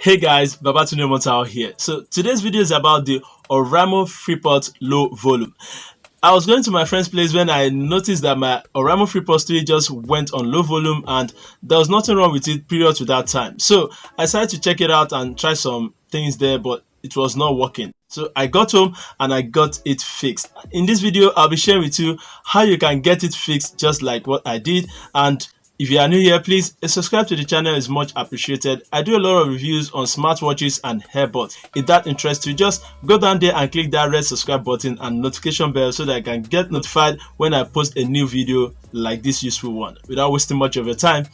Hey guys, Babatunde Montao here. So today's video is about the Oraimo Freepods low volume. I was going to my friend's place when I noticed that my Oraimo Freepods 3 just went on low volume and there was nothing wrong with it period to that time. So I decided to check it out and try some things there, but it was not working. So I got home and I got it fixed. In this video, I'll be sharing with you how you can get it fixed just like what I did. And if you are new here, please subscribe to the channel, is much appreciated. I do a lot of reviews on smartwatches and earbuds. If that interests you, just go down there and click that red subscribe button and notification bell so that I can get notified when I post a new video like this useful one. Without wasting much of your time,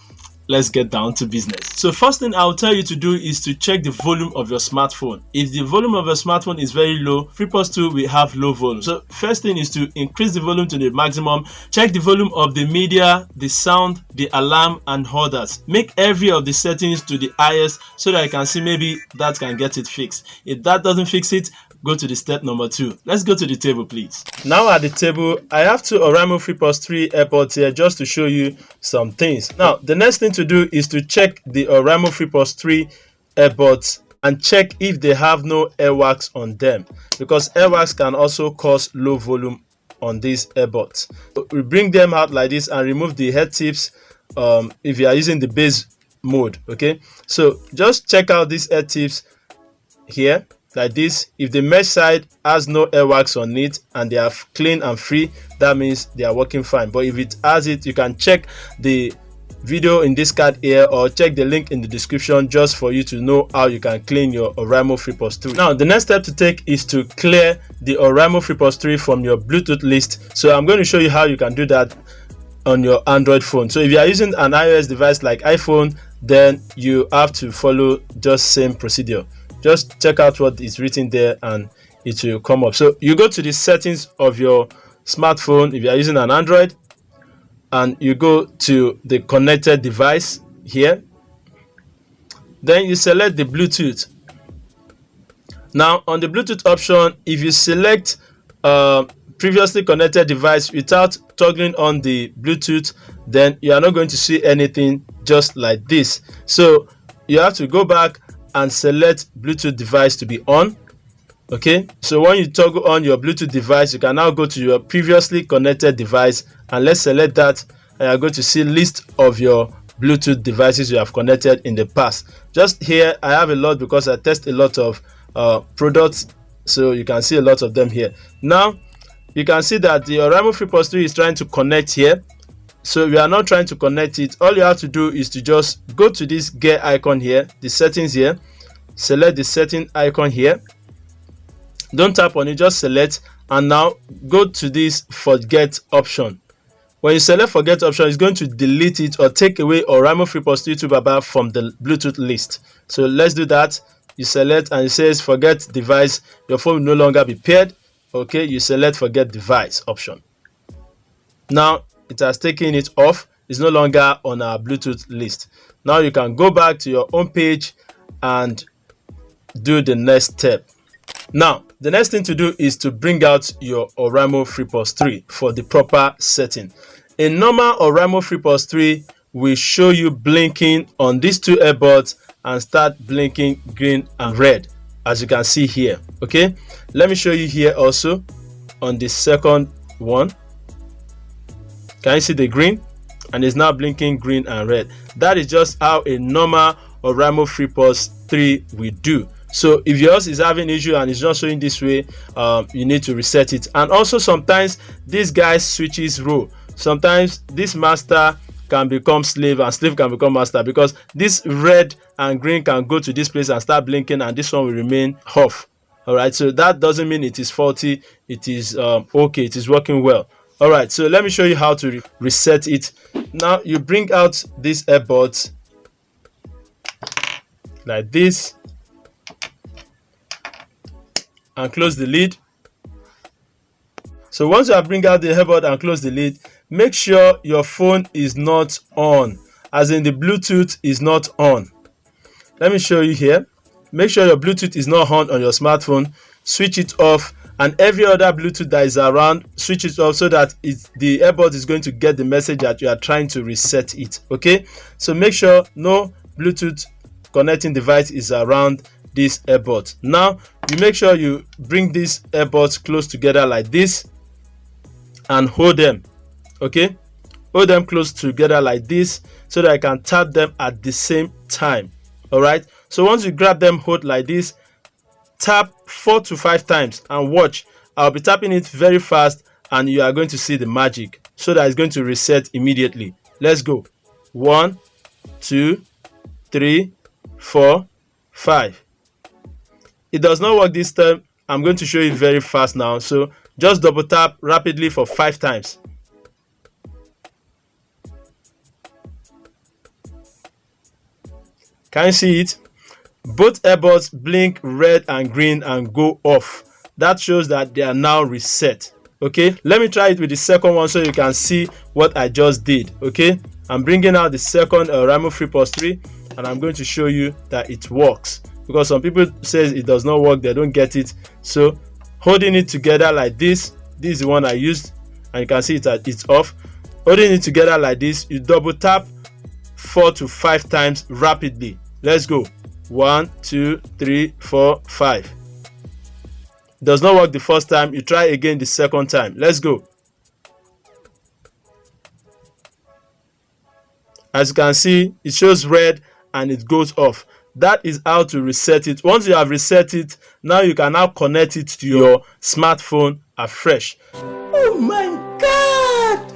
let's get down to business. So first thing I'll tell you to do is to check the volume of your smartphone. If the volume of your smartphone is very low, Freepods 2 will have low volume. So first thing is to increase the volume to the maximum. Check the volume of the media, the sound, the alarm and others. Make every of the settings to the highest so that I can see maybe that can get it fixed. If that doesn't fix it, go to the step number 2. Let's go to the table, please. Now at the table, I have two Oraimo Freepods 3 AirPods here just to show you some things. Now, the next thing to do is to check the Oraimo Freepods 3 AirPods and check if they have no airwax on them, because airwax can also cause low volume on these AirPods. We bring them out like this and remove the head tips if you are using the bass mode. Okay, so just check out these head tips here like this. If the mesh side has no airwax on it and they are clean and free, that means they are working fine. But if it has it, you can check the video in this card here or check the link in the description just for you to know how you can clean your Oraimo Freepods 3. Now the next step to take is to clear the Oraimo Freepods 3 from your Bluetooth list. So I'm going to show you how you can do that on your Android phone. So if you are using an iOS device like iPhone, then you have to follow just same procedure. Just check out what is written there and it will come up. So you go to the settings of your smartphone if you are using an Android, and you go to the connected device here. Then you select the Bluetooth. Now on the Bluetooth option, if you select previously connected device without toggling on the Bluetooth, then you are not going to see anything just like this. So you have to go back and select Bluetooth device to be on. Okay, so when you toggle on your Bluetooth device, you can now go to your previously connected device and let's select that, and you're going to see list of your Bluetooth devices you have connected in the past. Just here I have a lot because I test a lot of products, so you can see a lot of them here. Now you can see that the Oraimo Freepods 3 is trying to connect here. So we are not trying to connect it. All you have to do is to just go to this gear icon here, the settings here, select the setting icon here. Don't tap on it, just select, and now go to this forget option. When you select forget option, it's going to delete it or take away Oraimo Freepods 3 2BABA from the Bluetooth list. So let's do that. You select and it says forget device, your phone will no longer be paired. Okay, you select forget device option. Now it has taken it off. It's no longer on our Bluetooth list. Now you can go back to your home page and do the next step. Now the next thing to do is to bring out your Oraimo Freepods 3 for the proper setting. A normal Oraimo Freepods 3 will show you blinking on these two earbuds and start blinking green and red, as you can see here. Okay, let me show you here also on the second one. Can you see the green? And it's now blinking green and red. That is just how a normal Oraimo Freepods 3 will do. So if yours is having issue and it's not showing this way, you need to reset it. And also sometimes this guy switches role. Sometimes this master can become slave and slave can become master, because this red and green can go to this place and start blinking and this one will remain off. All right, so that doesn't mean it is faulty. It is okay, it is working well. All right, so let me show you how to reset it. Now you bring out these earbuds like this and close the lid. So once you bring out the earbud and close the lid, make sure your phone is not on, as in the Bluetooth is not on. Let me show you here. Make sure your Bluetooth is not on your smartphone. Switch it off and every other Bluetooth that is around, switch it off so that the earbud is going to get the message that you are trying to reset it. Okay, so make sure no Bluetooth connecting device is around this earbud. Now you make sure you bring these earbuds close together like this and hold them. Okay, hold them close together like this so that I can tap them at the same time. All right, so once you grab them, hold like this, tap 4 to 5 times and watch. I'll be tapping it very fast and you are going to see the magic, so that it's going to reset immediately. Let's go. 1, 2, 3, 4, 5. It does not work this time. I'm going to show you very fast now, so just double tap rapidly for 5 times. Can you see it? Both earbuds blink red and green and go off. That shows that they are now reset. Okay, let me try it with the second one so you can see what I just did. Okay, I'm bringing out the second Oraimo Freepods 3 and I'm going to show you that it works, because some people say it does not work, they don't get it. So holding it together like this is the one I used, and you can see that it's off. Holding it together like this, you double tap 4 to 5 times rapidly. Let's go. 1, 2, 3, 4, 5. Does not work the first time, you try again the second time. Let's go. As you can see, it shows red and it goes off. That is how to reset it. Once you have reset it, now you can now connect it to your smartphone afresh. Oh my God!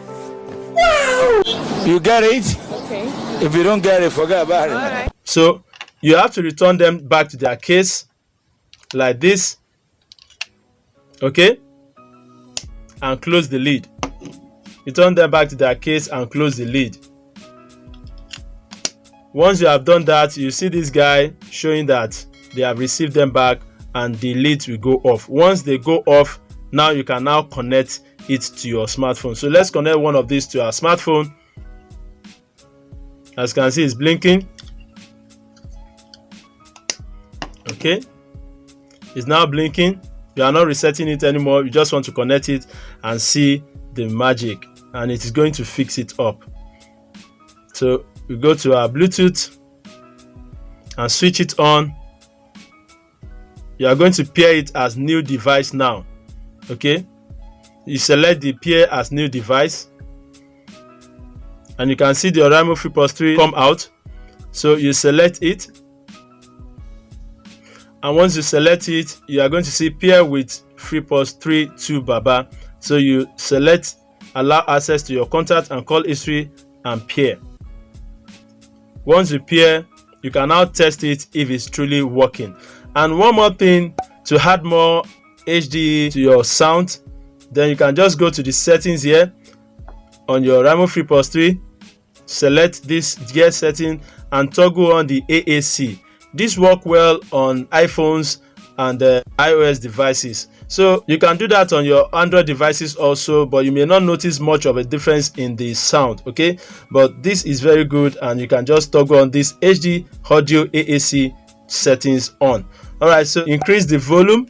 Wow! You get it? Okay. If you don't get it, forget about it. All right. So you have to return them back to their case like this. Okay, and close the lid. Return them back to their case and close the lid. Once you have done that, you see this guy showing that they have received them back and the lids will go off. Once they go off, now you can now connect it to your smartphone. So let's connect one of these to our smartphone. As you can see, it's blinking. Okay, it's now blinking. You are not resetting it anymore, you just want to connect it and see the magic, and it is going to fix it up. So we go to our Bluetooth and switch it on. You are going to pair it as new device now. Okay, you select the pair as new device and you can see the Oraimo Freepods 3 come out. So you select it, and once you select it, you are going to see pair with Freepods 3 to Baba. So you select allow access to your contact and call history and pair. Once you pair, you can now test it if it's truly working. And one more thing, to add more HD to your sound, then you can just go to the settings here on your Oraimo Freepods 3, select this gear setting and toggle on the AAC. This work well on iPhones and iOS devices. So you can do that on your Android devices also, but you may not notice much of a difference in the sound. Okay, but this is very good, and you can just toggle on this HD audio AAC settings on. All right, so increase the volume.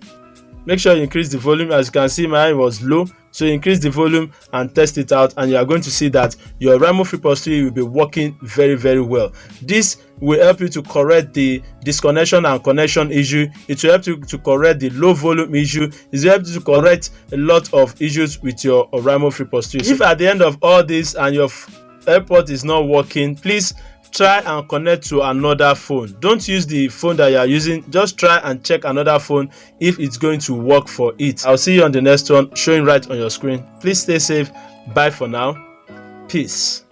Make sure you increase the volume. As you can see, mine was low, so increase the volume and test it out, and you are going to see that your Oraimo Freepods 3 will be working very, very well. This will help you to correct the disconnection and connection issue. It will help you to correct the low volume issue. It will help you to correct a lot of issues with your Oraimo Freepods 3. If at the end of all this and your AirPod is not working, please try and connect to another phone. Don't use the phone that you are using. Just try and check another phone if it's going to work for it. I'll see you on the next one, showing right on your screen. Please stay safe. Bye for now. Peace.